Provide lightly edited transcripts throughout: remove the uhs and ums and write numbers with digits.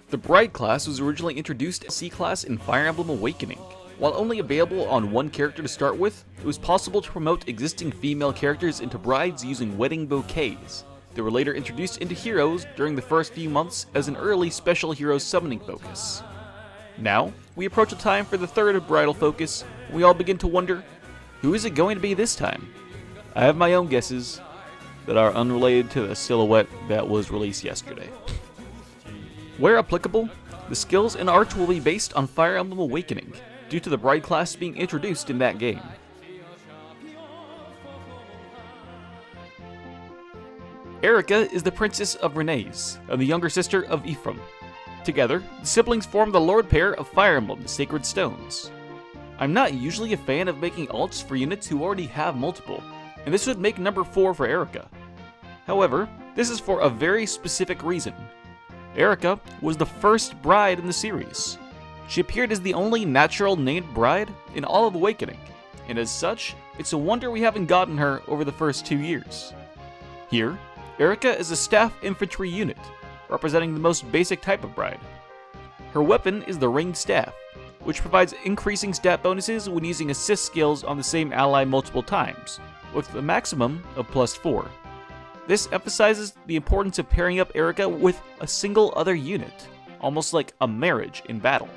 The Bride class was originally introduced as C-class in Fire Emblem Awakening. While only available on one character to start with, it was possible to promote existing female characters into brides using wedding bouquets. They were later introduced into heroes during the first few months as an early special hero summoning focus. Now, we approach a time for the third bridal focus, and we all begin to wonder, who is it going to be this time? I have my own guesses that are unrelated to the silhouette that was released yesterday. Where applicable, the skills and arts will be based on Fire Emblem Awakening, due to the Bride class being introduced in that game. Eirika is the princess of Renes, and the younger sister of Ephraim. Together, the siblings form the Lord pair of Fire Emblem, the Sacred Stones. I'm not usually a fan of making alts for units who already have multiple, and this would make number 4 for Eirika. However, this is for a very specific reason. Eirika was the first bride in the series. She appeared as the only natural named bride in all of Awakening, and as such, it's a wonder we haven't gotten her over the first 2 years. Here, Eirika is a staff infantry unit, representing the most basic type of bride. Her weapon is the ringed staff, which provides increasing stat bonuses when using assist skills on the same ally multiple times, with a maximum of +4. This emphasizes the importance of pairing up Eirika with a single other unit, almost like a marriage in battle.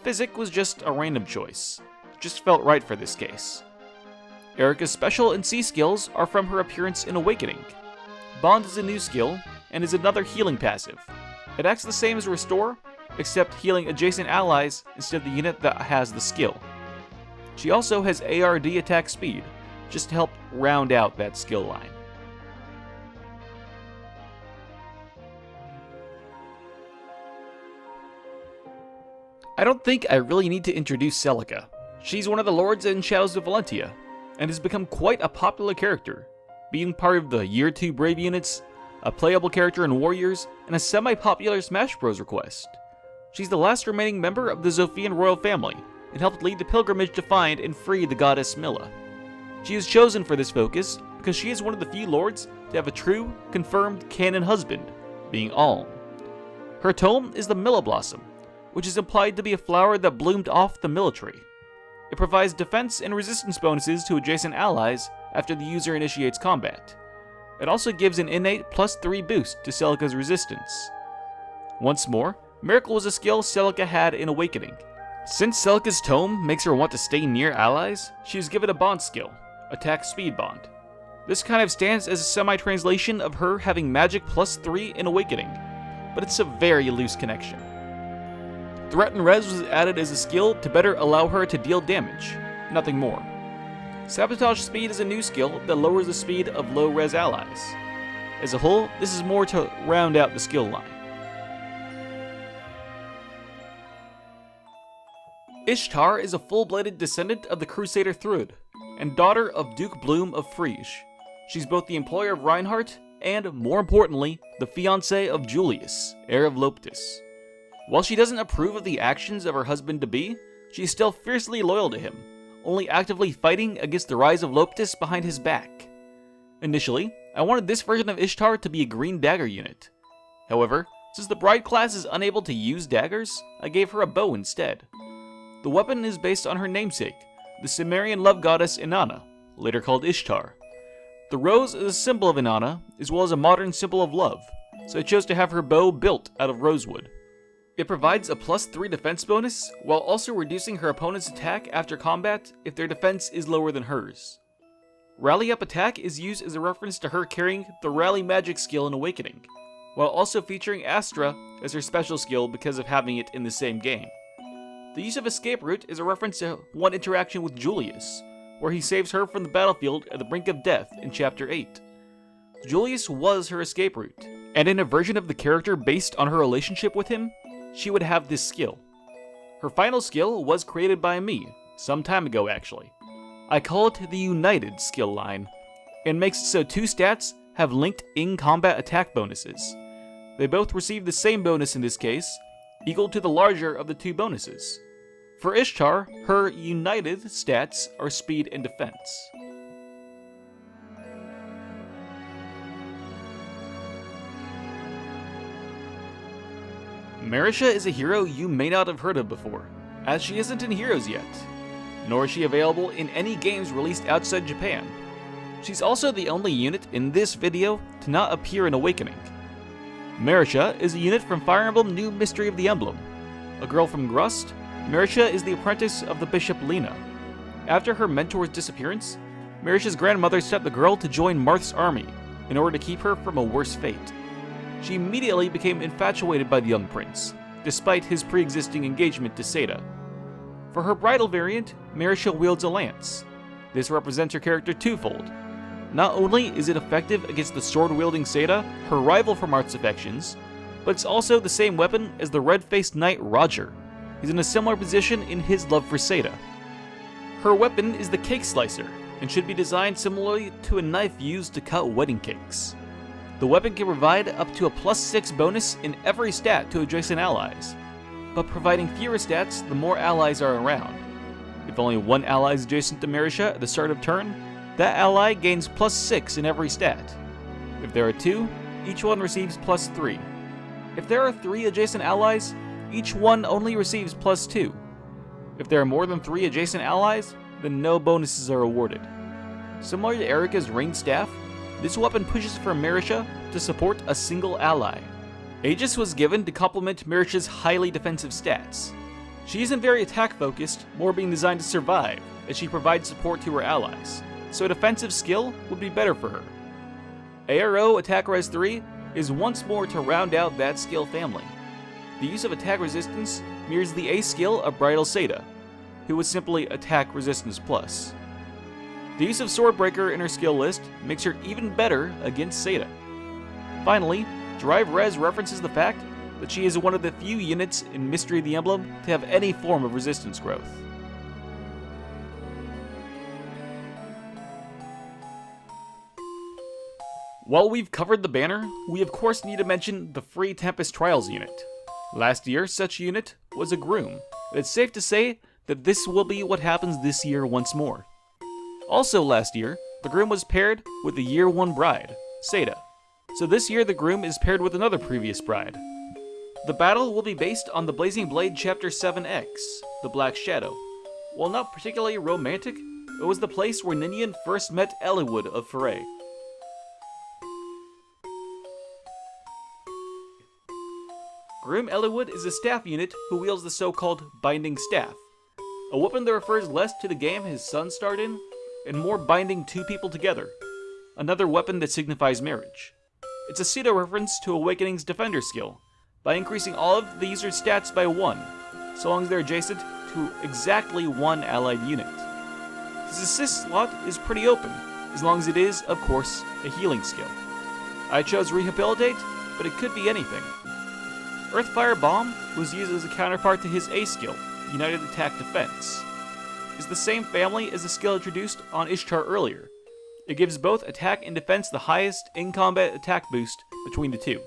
Physic was just a random choice, just felt right for this case. Eirika's special and C skills are from her appearance in Awakening. Bond is a new skill, and is another healing passive. It acts the same as Restore, except healing adjacent allies instead of the unit that has the skill. She also has ARD attack speed, just to help round out that skill line. I don't think I really need to introduce Celica. She's one of the Lords and Shadows of Valentia, and has become quite a popular character, being part of the Year 2 Brave units, a playable character in Warriors, and a semi-popular Smash Bros. Request. She's the last remaining member of the Zophian royal family, and helped lead the pilgrimage to find and free the goddess Milla. She is chosen for this focus because she is one of the few lords to have a true, confirmed canon husband, being Alm. Her tome is the Milla Blossom, which is implied to be a flower that bloomed off the Milla tree. It provides defense and resistance bonuses to adjacent allies after the user initiates combat. It also gives an innate +3 boost to Celica's resistance. Once more, Miracle was a skill Celica had in Awakening. Since Celica's tome makes her want to stay near allies, she is given a bond skill, Attack Speed Bond. This kind of stands as a semi-translation of her having magic +3 in Awakening, but it's a very loose connection. Threat and Res was added as a skill to better allow her to deal damage, nothing more. Sabotage Speed is a new skill that lowers the speed of low-res allies. As a whole, this is more to round out the skill line. Ishtar is a full-blooded descendant of the Crusader Thrud, and daughter of Duke Bloom of Frege. She's both the employer of Reinhardt, and, more importantly, the fiancé of Julius, heir of Loptis. While she doesn't approve of the actions of her husband-to-be, she is still fiercely loyal to him, only actively fighting against the rise of Loptis behind his back. Initially, I wanted this version of Ishtar to be a green dagger unit. However, since the Bride class is unable to use daggers, I gave her a bow instead. The weapon is based on her namesake, the Cimmerian love goddess Inanna, later called Ishtar. The rose is a symbol of Inanna, as well as a modern symbol of love, so I chose to have her bow built out of rosewood. It provides a +3 defense bonus, while also reducing her opponent's attack after combat if their defense is lower than hers. Rally Up Attack is used as a reference to her carrying the Rally Magic skill in Awakening, while also featuring Astra as her special skill because of having it in the same game. The use of Escape Route is a reference to one interaction with Julius, where he saves her from the battlefield at the brink of death in Chapter 8. Julius was her escape route, and in a version of the character based on her relationship with him, she would have this skill. Her final skill was created by me, some time ago actually. I call it the United skill line, and makes it so 2 stats have linked in-combat attack bonuses. They both receive the same bonus in this case, equal to the larger of the 2 bonuses. For Ishtar, her United stats are speed and defense. Marisha is a hero you may not have heard of before, as she isn't in Heroes yet, nor is she available in any games released outside Japan. She's also the only unit in this video to not appear in Awakening. Marisha is a unit from Fire Emblem New Mystery of the Emblem. A girl from Grust, Marisha is the apprentice of the Bishop Lena. After her mentor's disappearance, Marisha's grandmother sent the girl to join Marth's army in order to keep her from a worse fate. She immediately became infatuated by the young prince, despite his pre-existing engagement to Seda. For her bridal variant, Marisha wields a lance. This represents her character twofold. Not only is it effective against the sword-wielding Seda, her rival for Marth's affections, but it's also the same weapon as the red-faced knight Roger. He's in a similar position in his love for Seda. Her weapon is the Cake Slicer, and should be designed similarly to a knife used to cut wedding cakes. The weapon can provide up to a +6 bonus in every stat to adjacent allies, but providing fewer stats the more allies are around. If only one ally is adjacent to Marisha at the start of turn, that ally gains +6 in every stat. If there are two, each one receives +3. If there are 3 adjacent allies, each one only receives +2. If there are more than 3 adjacent allies, then no bonuses are awarded. Similar to Eirika's Ringed Staff, this weapon pushes for Marisha to support a single ally. Aegis was given to complement Marisha's highly defensive stats. She isn't very attack focused, more being designed to survive, as she provides support to her allies, so a defensive skill would be better for her. ARO Attack Res 3 is once more to round out that skill family. The use of attack resistance mirrors the A skill of Bridal Seda, who was simply Attack Resistance Plus. The use of Swordbreaker in her skill list makes her even better against Seda. Finally, Drive Res references the fact that she is one of the few units in Mystery of the Emblem to have any form of resistance growth. While we've covered the banner, we of course need to mention the free Tempest Trials unit. Last year, such unit was a groom, and it's safe to say that this will be what happens this year once more. Also last year, the groom was paired with the Year 1 bride, Seda. So this year the groom is paired with another previous bride. The battle will be based on the Blazing Blade Chapter 7X, the Black Shadow. While not particularly romantic, it was the place where Ninian first met Eliwood of Foray. Groom Eliwood is a staff unit who wields the so-called Binding Staff, a weapon that refers less to the game his son starred in, and more binding two people together, another weapon that signifies marriage. It's a pseudo-reference to Awakening's Defender skill, by increasing all of the user's stats by 1, so long as they're adjacent to exactly one allied unit. His assist slot is pretty open, as long as it is, of course, a healing skill. I chose Rehabilitate, but it could be anything. Earthfire Bomb was used as a counterpart to his A skill, United Attack Defense. It's the same family as the skill introduced on Ishtar earlier. It gives both attack and defense the highest in-combat attack boost between the two.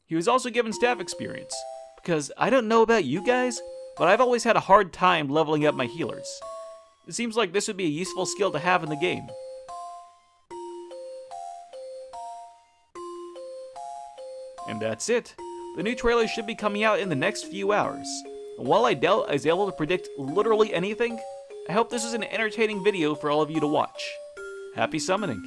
He was also given staff experience, because I don't know about you guys, but I've always had a hard time leveling up my healers. It seems like this would be a useful skill to have in the game. And that's it. The new trailer should be coming out in the next few hours. And while I doubt I was able to predict literally anything, I hope this is an entertaining video for all of you to watch. Happy summoning!